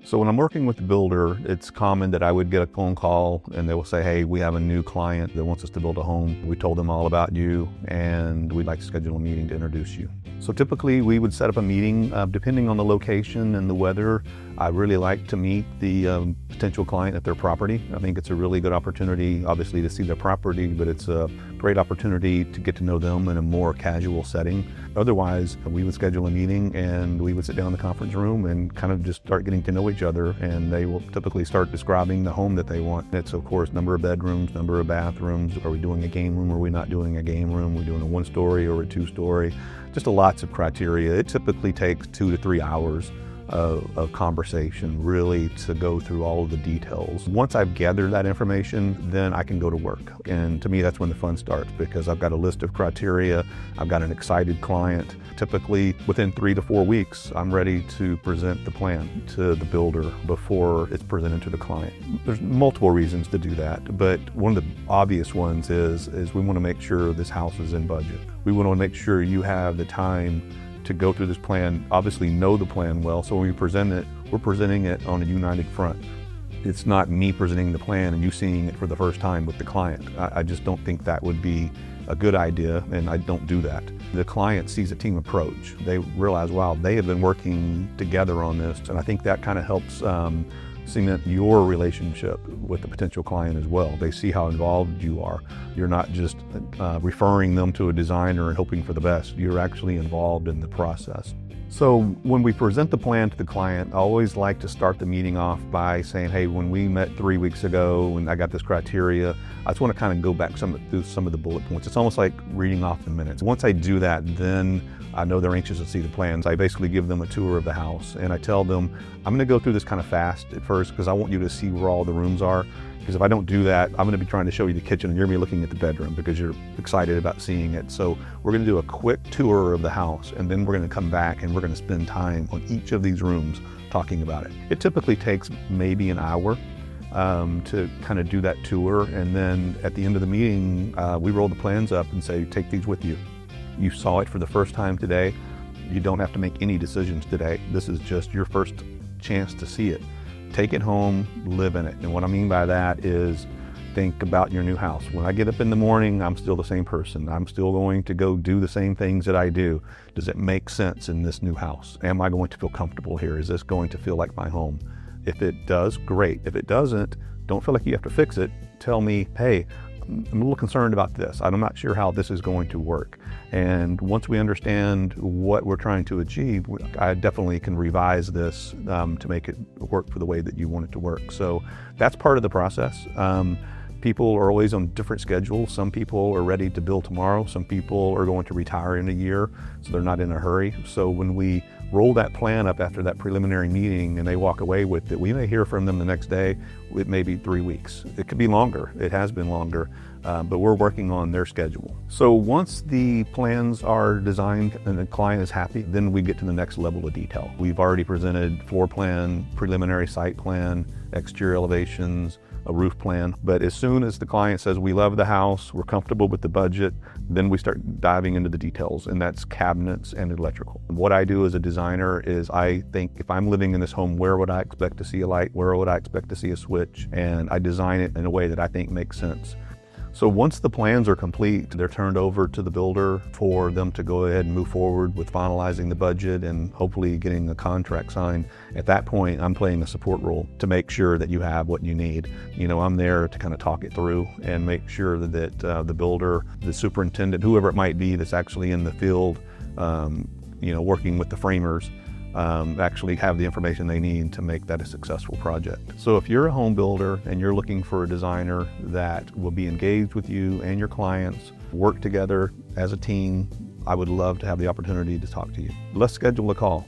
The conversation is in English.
So when I'm working with the builder, it's common that I would get a phone call and they will say, hey, we have a new client that wants us to build a home. We told them all about you and we'd like to schedule a meeting to introduce you. So typically we would set up a meeting depending on the location and the weather. I really like to meet the potential client at their property. I think it's a really good opportunity, obviously, to see their property, but it's a great opportunity to get to know them in a more casual setting. Otherwise, we would schedule a meeting and we would sit down in the conference room and kind of just start getting to know each other, and they will typically start describing the home that they want. It's, of course, number of bedrooms, number of bathrooms. Are we doing a game room? Are we not doing a game room? Are we doing a 1-story or a 2-story? Just lots of criteria. It typically takes 2 to 3 hours of conversation really to go through all of the details. Once I've gathered that information, then I can go to work. And to me, that's when the fun starts, because I've got a list of criteria. I've got an excited client. Typically within 3 to 4 weeks, I'm ready to present the plan to the builder before it's presented to the client. There's multiple reasons to do that, but one of the obvious ones is we want to make sure this house is in budget. We want to make sure you have the time to go through this plan, obviously know the plan well, so when we present it, we're presenting it on a united front. It's not me presenting the plan and you seeing it for the first time with the client. I just don't think that would be a good idea, and I don't do that. The client sees a team approach. They realize, wow, they have been working together on this, and I think that kind of helps cement your relationship with the potential client as well. They see how involved you are. You're not just referring them to a designer and hoping for the best. You're actually involved in the process. So when we present the plan to the client, I always like to start the meeting off by saying, hey, when we met 3 weeks ago and I got this criteria, I just want to kind of go back through some of the bullet points. It's almost like reading off the minutes. Once I do that, then I know they're anxious to see the plans. I basically give them a tour of the house and I tell them, I'm going to go through this kind of fast at first because I want you to see where all the rooms are. Because if I don't do that, I'm going to be trying to show you the kitchen and you're going to be looking at the bedroom because you're excited about seeing it. So we're going to do a quick tour of the house, and then we're going to come back and we're going to spend time on each of these rooms talking about it. It typically takes maybe an hour to kind of do that tour, and then at the end of the meeting, we roll the plans up and say, take these with you. You saw it for the first time today. You don't have to make any decisions today. This is just your first chance to see it. Take it home, live in it. And what I mean by that is think about your new house. When I get up in the morning, I'm still the same person. I'm still going to go do the same things that I do. Does it make sense in this new house? Am I going to feel comfortable here? Is this going to feel like my home? If it does, great. If it doesn't, don't feel like you have to fix it. Tell me, hey, I'm a little concerned about this. I'm not sure how this is going to work. And once we understand what we're trying to achieve, I definitely can revise this to make it work for the way that you want it to work. So that's part of the process. People are always on different schedules. Some people are ready to build tomorrow. Some people are going to retire in a year, so they're not in a hurry. So when we roll that plan up after that preliminary meeting and they walk away with it, we may hear from them the next day. It may be 3 weeks. It could be longer. It has been longer, but we're working on their schedule. So once the plans are designed and the client is happy, then we get to the next level of detail. We've already presented floor plan, preliminary site plan, exterior elevations, a roof plan. But as soon as the client says, we love the house, we're comfortable with the budget, then we start diving into the details, and that's cabinets and electrical. What I do as a designer is I think, if I'm living in this home, where would I expect to see a light? Where would I expect to see a switch? And I design it in a way that I think makes sense. So once the plans are complete, they're turned over to the builder for them to go ahead and move forward with finalizing the budget and hopefully getting a contract signed. At that point, I'm playing a support role to make sure that you have what you need. You know, I'm there to kind of talk it through and make sure that the builder, the superintendent, whoever it might be that's actually in the field, working with the framers, actually have the information they need to make that a successful project. So if you're a home builder and you're looking for a designer that will be engaged with you and your clients, work together as a team, I would love to have the opportunity to talk to you. Let's schedule a call.